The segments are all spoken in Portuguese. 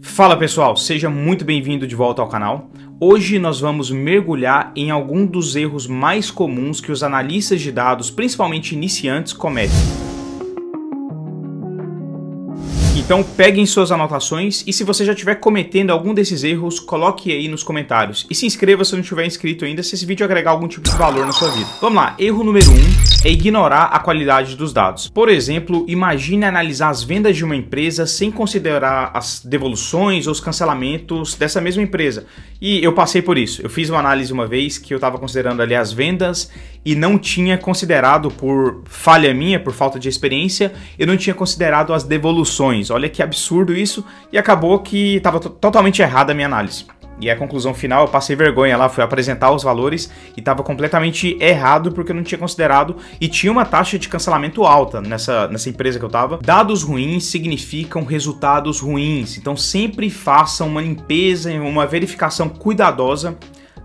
Fala pessoal, seja muito bem-vindo de volta ao canal. Hoje nós vamos mergulhar em algum dos erros mais comuns que os analistas de dados, principalmente iniciantes, cometem. Então peguem suas anotações e se você já estiver cometendo algum desses erros, coloque aí nos comentários. E se inscreva se não estiver inscrito ainda, se esse vídeo agregar algum tipo de valor na sua vida. Vamos lá, erro número 1 é ignorar a qualidade dos dados. Por exemplo, imagine analisar as vendas de uma empresa sem considerar as devoluções ou os cancelamentos dessa mesma empresa. E eu passei por isso. Eu fiz uma análise uma vez que eu estava considerando ali as vendas e não tinha considerado, por falha minha, por falta de experiência, eu não tinha considerado as devoluções. Olha que absurdo isso, e acabou que estava totalmente errada a minha análise. E a conclusão final, eu passei vergonha lá, fui apresentar os valores e estava completamente errado porque eu não tinha considerado e tinha uma taxa de cancelamento alta nessa empresa que eu estava. Dados ruins significam resultados ruins, então sempre façam uma limpeza, uma verificação cuidadosa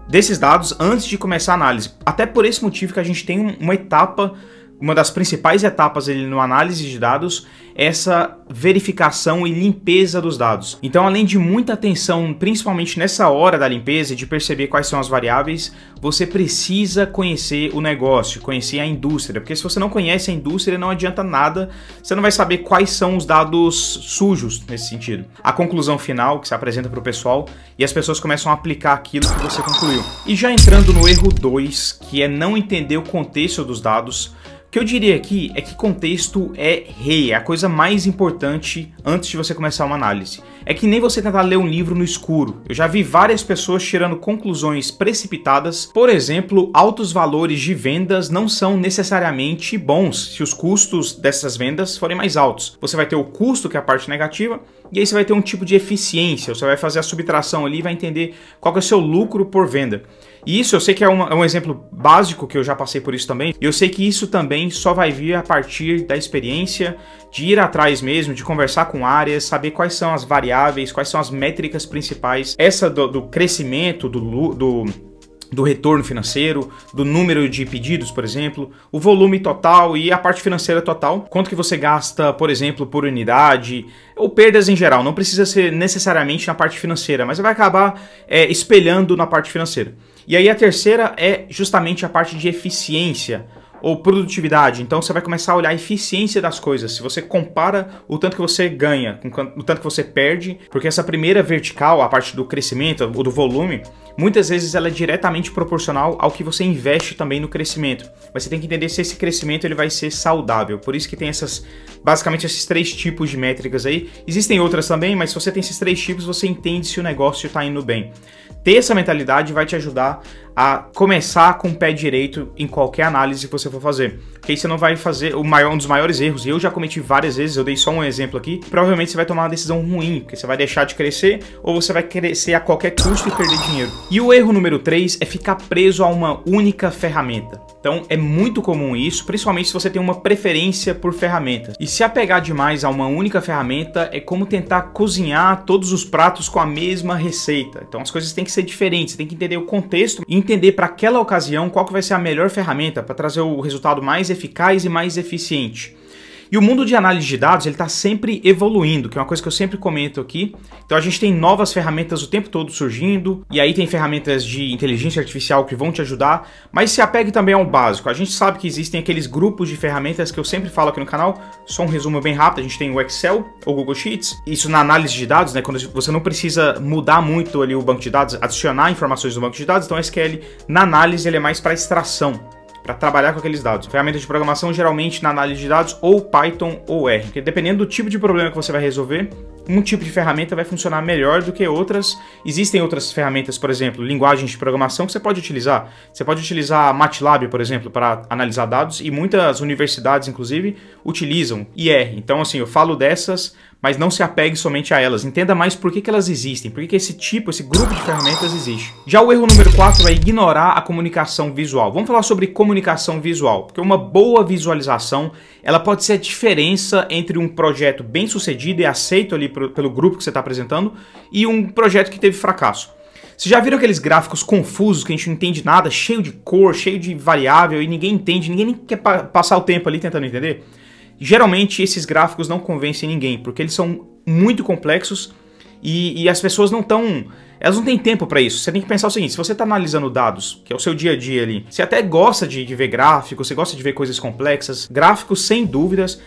desses dados antes de começar a análise. Até por esse motivo que a gente tem uma etapa, uma das principais etapas ali no análise de dados, essa verificação e limpeza dos dados. Então, além de muita atenção, principalmente nessa hora da limpeza e de perceber quais são as variáveis, você precisa conhecer o negócio, conhecer a indústria, porque se você não conhece a indústria, não adianta nada, você não vai saber quais são os dados sujos nesse sentido. A conclusão final que se apresenta para o pessoal e as pessoas começam a aplicar aquilo que você concluiu. E já entrando no erro 2, que é não entender o contexto dos dados, o que eu diria aqui é que contexto é rei, é a coisa mais importante antes de você começar uma análise. É que nem você tentar ler um livro no escuro. Eu já vi várias pessoas tirando conclusões precipitadas. Por exemplo, altos valores de vendas não são necessariamente bons se os custos dessas vendas forem mais altos. Você vai ter o custo, que é a parte negativa, e aí você vai ter um tipo de eficiência. Você vai fazer a subtração ali e vai entender qual que é o seu lucro por venda. E isso eu sei que é um exemplo básico, que eu já passei por isso também. E eu sei que isso também só vai vir a partir da experiência, de ir atrás mesmo, de conversar com áreas, saber quais são as variáveis, quais são as métricas principais. Essa do crescimento, do retorno financeiro, do número de pedidos, por exemplo, o volume total e a parte financeira total. Quanto que você gasta, por exemplo, por unidade, ou perdas em geral. Não precisa ser necessariamente na parte financeira, mas vai acabar espelhando na parte financeira. E aí a terceira é justamente a parte de eficiência ou produtividade. Então você vai começar a olhar a eficiência das coisas. Se você compara o tanto que você ganha com o tanto que você perde, porque essa primeira vertical, a parte do crescimento ou do volume, muitas vezes ela é diretamente proporcional ao que você investe também no crescimento. Mas você tem que entender se esse crescimento ele vai ser saudável. Por isso que tem basicamente esses 3 tipos de métricas aí. Existem outras também, mas se você tem esses 3 tipos, você entende se o negócio está indo bem. Ter essa mentalidade vai te ajudar a começar com o pé direito em qualquer análise que você for fazer. Porque aí você não vai fazer um dos maiores erros, e eu já cometi várias vezes, eu dei só um exemplo aqui, provavelmente você vai tomar uma decisão ruim, porque você vai deixar de crescer ou você vai crescer a qualquer custo e perder dinheiro. E o erro número 3 é ficar preso a uma única ferramenta. Então é muito comum isso, principalmente se você tem uma preferência por ferramentas. E se apegar demais a uma única ferramenta é como tentar cozinhar todos os pratos com a mesma receita. Então as coisas têm que ser diferentes, você tem que entender o contexto e entender para aquela ocasião qual que vai ser a melhor ferramenta para trazer o resultado mais eficaz e mais eficiente. E o mundo de análise de dados ele está sempre evoluindo, que é uma coisa que eu sempre comento aqui. Então a gente tem novas ferramentas o tempo todo surgindo, e aí tem ferramentas de inteligência artificial que vão te ajudar, mas se apegue também ao básico. A gente sabe que existem aqueles grupos de ferramentas que eu sempre falo aqui no canal, só um resumo bem rápido. A gente tem o Excel ou Google Sheets, isso na análise de dados, né, quando você não precisa mudar muito ali o banco de dados, adicionar informações no banco de dados. Então o SQL na análise ele é mais para extração, para trabalhar com aqueles dados. Ferramentas de programação geralmente na análise de dados ou Python ou R, porque dependendo do tipo de problema que você vai resolver, um tipo de ferramenta vai funcionar melhor do que outras. Existem outras ferramentas, por exemplo, linguagens de programação que você pode utilizar. Você pode utilizar MATLAB, por exemplo, para analisar dados, e muitas universidades, inclusive, utilizam IR. Então, assim, eu falo dessas, mas não se apegue somente a elas. Entenda mais por que elas existem, por que esse grupo de ferramentas existe. Já o erro número 4 é ignorar a comunicação visual. Vamos falar sobre comunicação visual, porque uma boa visualização, ela pode ser a diferença entre um projeto bem sucedido e aceito ali pelo grupo que você está apresentando e um projeto que teve fracasso. Vocês já viram aqueles gráficos confusos que a gente não entende nada, cheio de cor, cheio de variável e ninguém entende, ninguém nem quer passar o tempo ali tentando entender? Geralmente esses gráficos não convencem ninguém, porque eles são muito complexos e as pessoas não estão... Elas não têm tempo para isso. Você tem que pensar o seguinte, se você está analisando dados, que é o seu dia a dia ali, você até gosta de ver gráficos, você gosta de ver coisas complexas, gráficos, sem dúvidas,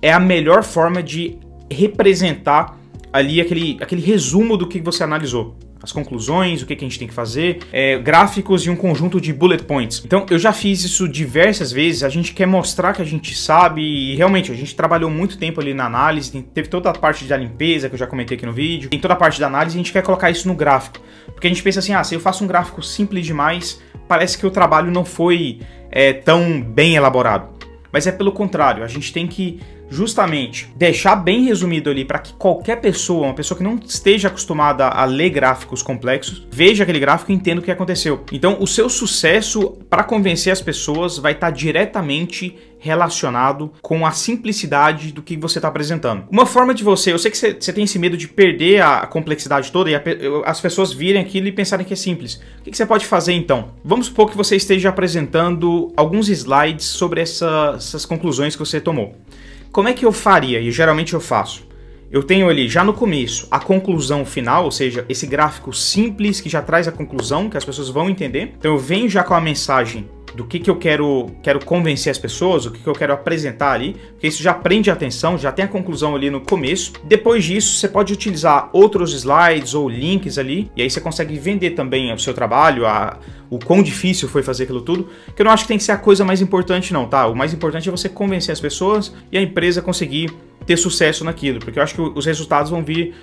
é a melhor forma de representar ali aquele resumo do que você analisou. As conclusões, o que a gente tem que fazer, gráficos e um conjunto de bullet points. Então, eu já fiz isso diversas vezes, a gente quer mostrar que a gente sabe e realmente a gente trabalhou muito tempo ali na análise, teve toda a parte da limpeza que eu já comentei aqui no vídeo, tem toda a parte da análise e a gente quer colocar isso no gráfico. Porque a gente pensa assim, se eu faço um gráfico simples demais, parece que o trabalho não foi tão bem elaborado. Mas é pelo contrário, a gente tem que justamente deixar bem resumido ali para que qualquer pessoa, uma pessoa que não esteja acostumada a ler gráficos complexos, veja aquele gráfico e entenda o que aconteceu. Então, o seu sucesso para convencer as pessoas vai estar diretamente relacionado com a simplicidade do que você está apresentando. Uma forma de você, eu sei que você tem esse medo de perder a complexidade toda e as pessoas virem aquilo e pensarem que é simples. O que você pode fazer então? Vamos supor que você esteja apresentando alguns slides sobre essas conclusões que você tomou. Como é que eu faria? E geralmente eu faço. Eu tenho ali já no começo a conclusão final, ou seja, esse gráfico simples que já traz a conclusão, que as pessoas vão entender. Então eu venho já com a mensagem do que eu quero convencer as pessoas, o que eu quero apresentar ali, porque isso já prende a atenção, já tem a conclusão ali no começo. Depois disso, você pode utilizar outros slides ou links ali, e aí você consegue vender também o seu trabalho, o quão difícil foi fazer aquilo tudo, que eu não acho que tem que ser a coisa mais importante não, tá? O mais importante é você convencer as pessoas e a empresa conseguir ter sucesso naquilo, porque eu acho que os resultados vão vir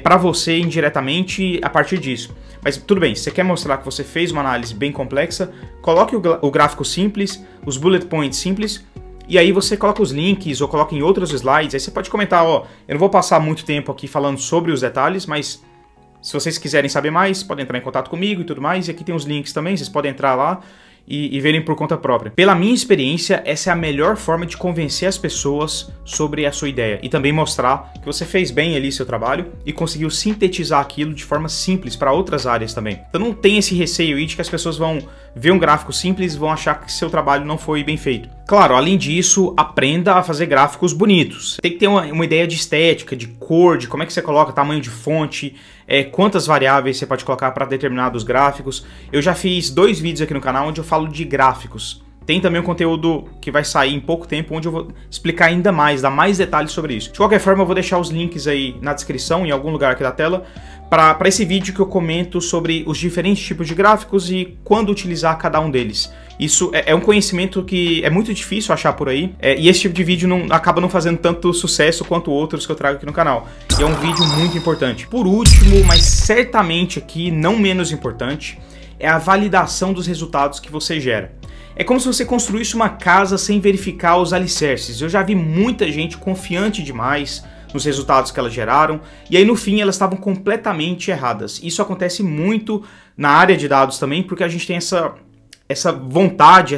para você indiretamente a partir disso. Mas tudo bem, se você quer mostrar que você fez uma análise bem complexa, coloque o gráfico simples, os bullet points simples, e aí você coloca os links ou coloca em outros slides, aí você pode comentar, eu não vou passar muito tempo aqui falando sobre os detalhes, mas se vocês quiserem saber mais, podem entrar em contato comigo e tudo mais, e aqui tem os links também, vocês podem entrar lá e verem por conta própria. Pela minha experiência, essa é a melhor forma de convencer as pessoas sobre a sua ideia e também mostrar que você fez bem ali seu trabalho e conseguiu sintetizar aquilo de forma simples para outras áreas também. Então não tem esse receio aí de que as pessoas vão ver um gráfico simples e vão achar que seu trabalho não foi bem feito. Claro, além disso, aprenda a fazer gráficos bonitos. Tem que ter uma ideia de estética, de cor, de como é que você coloca, tamanho de fonte, quantas variáveis você pode colocar para determinados gráficos. Eu já fiz 2 vídeos aqui no canal onde eu falo de gráficos. Tem também um conteúdo que vai sair em pouco tempo, onde eu vou explicar ainda mais, dar mais detalhes sobre isso. De qualquer forma, eu vou deixar os links aí na descrição, em algum lugar aqui da tela, para esse vídeo que eu comento sobre os diferentes tipos de gráficos e quando utilizar cada um deles. Isso é um conhecimento que é muito difícil achar por aí, e esse tipo de vídeo acaba não fazendo tanto sucesso quanto outros que eu trago aqui no canal. E é um vídeo muito importante. Por último, mas certamente aqui, não menos importante, é a validação dos resultados que você gera. É como se você construísse uma casa sem verificar os alicerces. Eu já vi muita gente confiante demais nos resultados que elas geraram, e aí no fim elas estavam completamente erradas. Isso acontece muito na área de dados também, porque a gente tem essa vontade,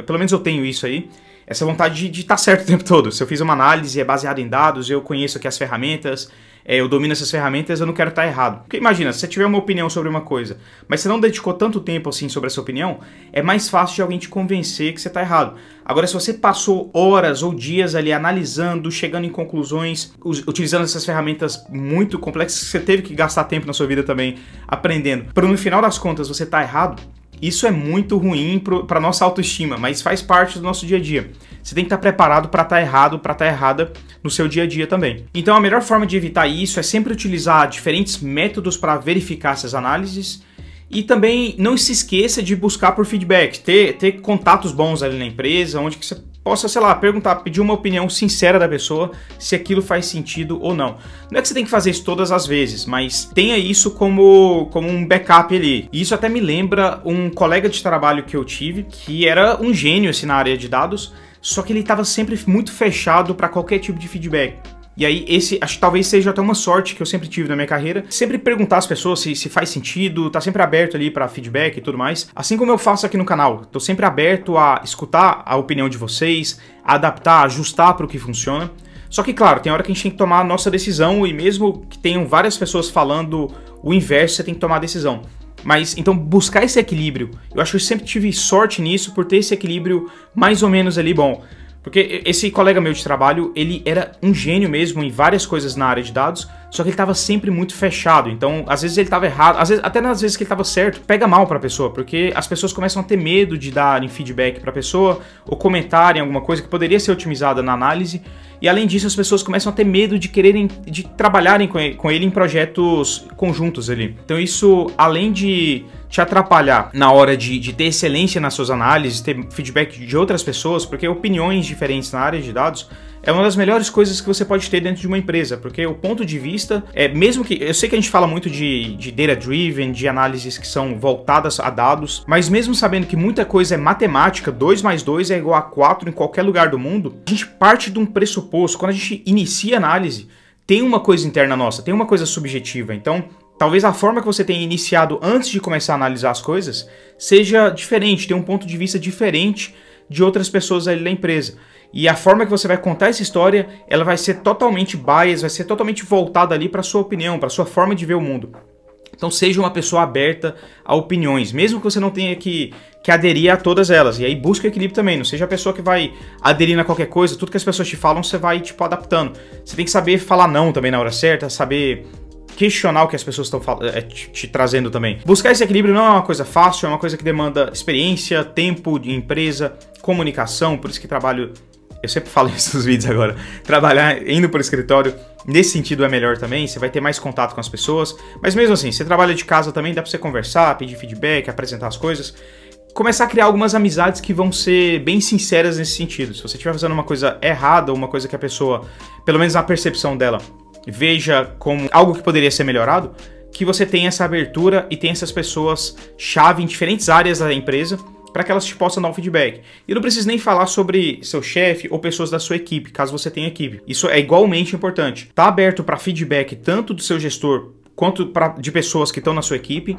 pelo menos eu tenho isso aí, essa vontade de estar certo o tempo todo. Se eu fiz uma análise baseada em dados, eu conheço aqui as ferramentas, eu domino essas ferramentas, eu não quero estar errado. Porque imagina, se você tiver uma opinião sobre uma coisa, mas você não dedicou tanto tempo assim sobre essa opinião, é mais fácil de alguém te convencer que você está errado. Agora, se você passou horas ou dias ali analisando, chegando em conclusões, utilizando essas ferramentas muito complexas, que você teve que gastar tempo na sua vida também aprendendo, para no final das contas você estar errado, isso é muito ruim para nossa autoestima, mas faz parte do nosso dia a dia. Você tem que estar preparado para estar errado, para estar errada no seu dia a dia também. Então a melhor forma de evitar isso é sempre utilizar diferentes métodos para verificar essas análises e também não se esqueça de buscar por feedback, ter contatos bons ali na empresa, onde que você possa, sei lá, perguntar, pedir uma opinião sincera da pessoa se aquilo faz sentido ou não. Não é que você tem que fazer isso todas as vezes, mas tenha isso como um backup ali. E isso até me lembra um colega de trabalho que eu tive, que era um gênio assim, na área de dados, só que ele estava sempre muito fechado para qualquer tipo de feedback. E aí, acho que talvez seja até uma sorte que eu sempre tive na minha carreira, sempre perguntar às pessoas se faz sentido, tá sempre aberto ali para feedback e tudo mais, assim como eu faço aqui no canal. Tô sempre aberto a escutar a opinião de vocês, a adaptar, ajustar para o que funciona. Só que, claro, tem hora que a gente tem que tomar a nossa decisão e mesmo que tenham várias pessoas falando o inverso, você tem que tomar a decisão. Mas, então, buscar esse equilíbrio, eu acho que eu sempre tive sorte nisso por ter esse equilíbrio mais ou menos ali bom. Porque esse colega meu de trabalho, ele era um gênio mesmo em várias coisas na área de dados, só que ele tava sempre muito fechado. Então, às vezes ele tava errado, até nas vezes que ele tava certo, pega mal pra pessoa, porque as pessoas começam a ter medo de darem feedback pra pessoa ou comentarem alguma coisa que poderia ser otimizada na análise. E além disso, as pessoas começam a ter medo de trabalharem com ele em projetos conjuntos ali. Então isso, além de te atrapalhar na hora de ter excelência nas suas análises, ter feedback de outras pessoas, porque opiniões diferentes na área de dados é uma das melhores coisas que você pode ter dentro de uma empresa, porque o ponto de vista mesmo que, eu sei que a gente fala muito de data-driven, de análises que são voltadas a dados, mas mesmo sabendo que muita coisa é matemática, 2 mais 2 é igual a 4 em qualquer lugar do mundo, a gente parte de um pressuposto, quando a gente inicia a análise, tem uma coisa interna nossa, tem uma coisa subjetiva, então talvez a forma que você tenha iniciado antes de começar a analisar as coisas seja diferente, tem um ponto de vista diferente de outras pessoas ali na empresa. E a forma que você vai contar essa história, ela vai ser totalmente biased, vai ser totalmente voltada ali para sua opinião, para sua forma de ver o mundo. Então seja uma pessoa aberta a opiniões, mesmo que você não tenha que aderir a todas elas. E aí busca equilíbrio também, não seja a pessoa que vai aderir a qualquer coisa, tudo que as pessoas te falam você vai tipo adaptando. Você tem que saber falar não também na hora certa, saber questionar o que as pessoas estão te trazendo também. Buscar esse equilíbrio não é uma coisa fácil, é uma coisa que demanda experiência, tempo de empresa, comunicação, por isso que trabalho... Eu sempre falo isso nos vídeos agora. Trabalhar indo para o escritório, nesse sentido é melhor também, você vai ter mais contato com as pessoas. Mas mesmo assim, você trabalha de casa também, dá para você conversar, pedir feedback, apresentar as coisas. Começar a criar algumas amizades que vão ser bem sinceras nesse sentido. Se você estiver fazendo uma coisa errada, ou uma coisa que a pessoa, pelo menos na percepção dela, veja como algo que poderia ser melhorado, que você tenha essa abertura e tenha essas pessoas-chave em diferentes áreas da empresa, para que elas te possam dar um feedback. E não precisa nem falar sobre seu chefe ou pessoas da sua equipe, caso você tenha equipe. Isso é igualmente importante. Tá aberto para feedback tanto do seu gestor quanto de pessoas que estão na sua equipe.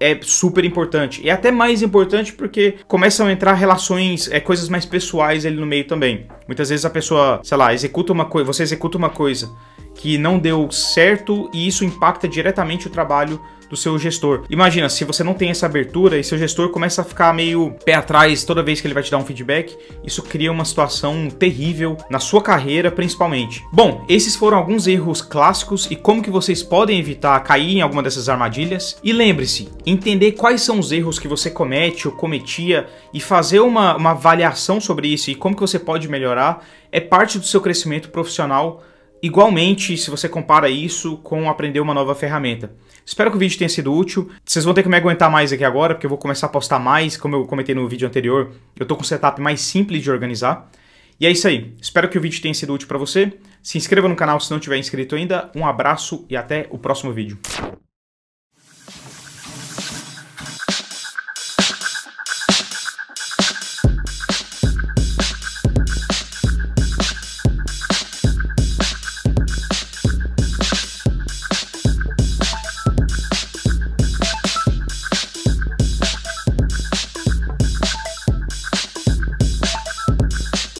É super importante. E até mais importante porque começam a entrar relações, coisas mais pessoais ali no meio também. Muitas vezes a pessoa, sei lá, você executa uma coisa que não deu certo e isso impacta diretamente o trabalho do seu gestor. Imagina, se você não tem essa abertura e seu gestor começa a ficar meio pé atrás toda vez que ele vai te dar um feedback, isso cria uma situação terrível na sua carreira, principalmente. Bom, esses foram alguns erros clássicos e como que vocês podem evitar cair em alguma dessas armadilhas. E lembre-se, entender quais são os erros que você comete ou cometia e fazer uma avaliação sobre isso e como que você pode melhorar é parte do seu crescimento profissional. Igualmente, se você compara isso com aprender uma nova ferramenta. Espero que o vídeo tenha sido útil. Vocês vão ter que me aguentar mais aqui agora, porque eu vou começar a postar mais, como eu comentei no vídeo anterior. Eu tô com um setup mais simples de organizar. E é isso aí. Espero que o vídeo tenha sido útil para você. Se inscreva no canal se não tiver inscrito ainda. Um abraço e até o próximo vídeo.